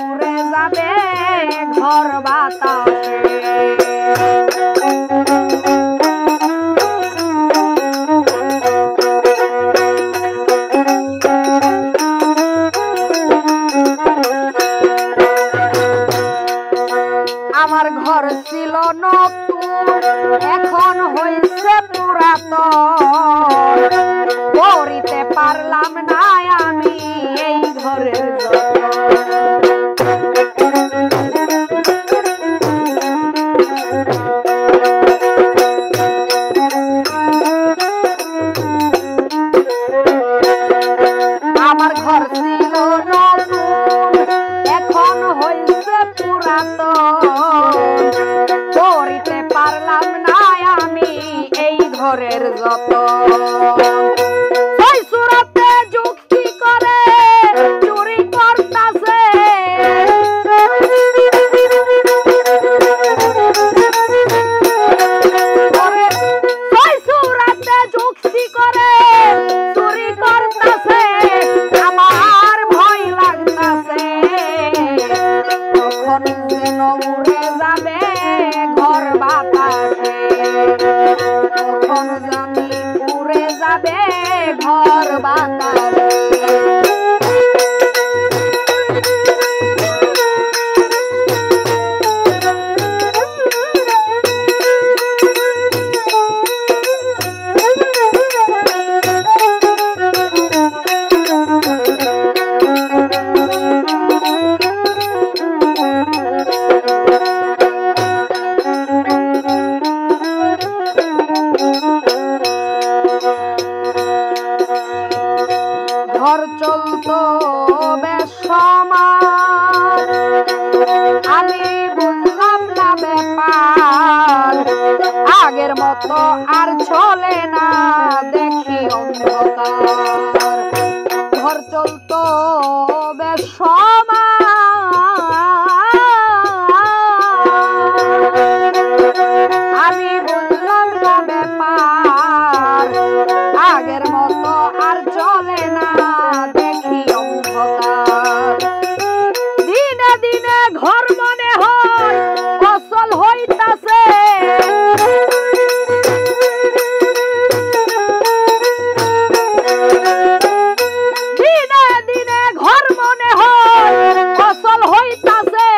উড়ে যাবে ঘর বাতাসে। আমার ঘর ছিল নতুন এখন হইছে পুরাতন, করিতে পারলাম না আমি এই ঘরের আমার ঘর ছিল নতুন এখন হইছে পুরাতন, করিতে পারলাম না আমি এই ঘরের যতন। ওই সুরাতে যুক্তি করে চুরি করতাছে, ওই সুরাতে যুক্তি করে চুরি করতাছে, আমার ভয় লাগতাছে তখন যেন উড়ে যাবে ঘর বাতাসে, তখন জানি উড়ে যাবে ঘর বাতাসে। ঘর চলতো বেশ সমান, আমি বুঝলাম না ব্যাপার, আগের মতো আর চলে না দেখি অন্ধকার। ঘর চলতো বেশ সমান, আমি বুঝলাম না ব্যাপার, আগের মতো আর চলে না দেখি অন্ধকার। দিনে দিনে ঘর মনে হয় ফসল হইতাছে, দিনে দিনে ঘর মনে হয় ফসল হইতাছে,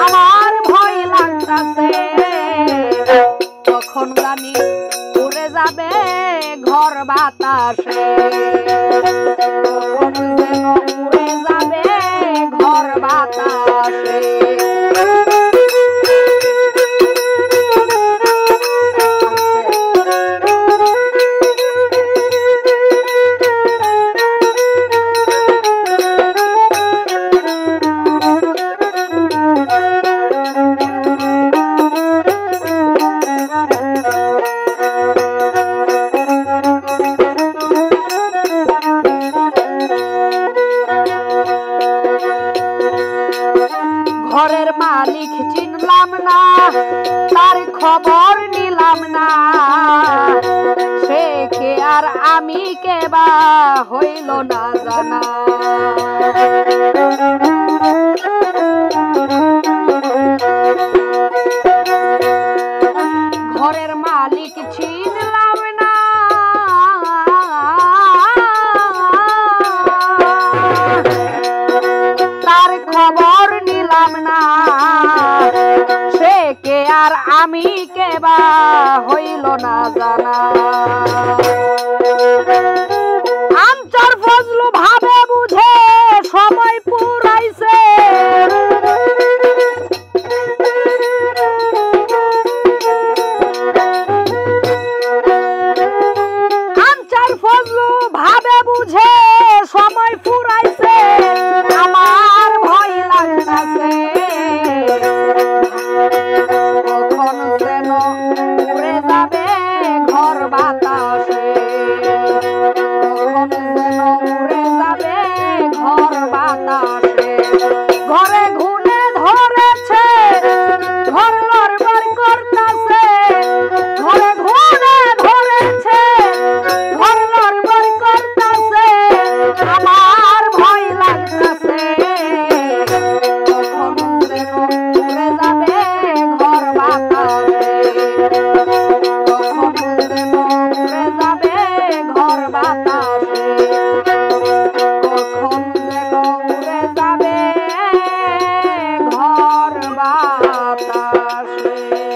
আমার ভয় লাগতাছে তখন জানি উড়ে যাবে ঘর বাতাসে, তখন যেন উড়ে যাবে ঘর বাতাসে। ঘরের মালিক চিনলাম না, তার খবর নিলাম না, সে কে আর আমি কে বা হইল না জানা। ঘরের মালিক চিনলাম না, তার খবর নিলাম না, সে কে আর আমি কে বা হইল না জানা। আনচার ফজলু ভাবে বুঝে সময় পুরাইছে, আনচার ফজলু ভাবে বুঝে সময় পুরাইছে, আমার ভয় লাগতাছে কখন যেন উড়ে যাবে ঘর বাতাসে, কখন যেন উড়ে যাবে ঘর বাতাসে। ঘরে ঘুনে ধরেছে ঘর লড়বড় করতাছে, ঘরে ঘুনে ধরেছে ঘর লড়বড় করতাছে, আমার ভয় লাগতাছে পাশে।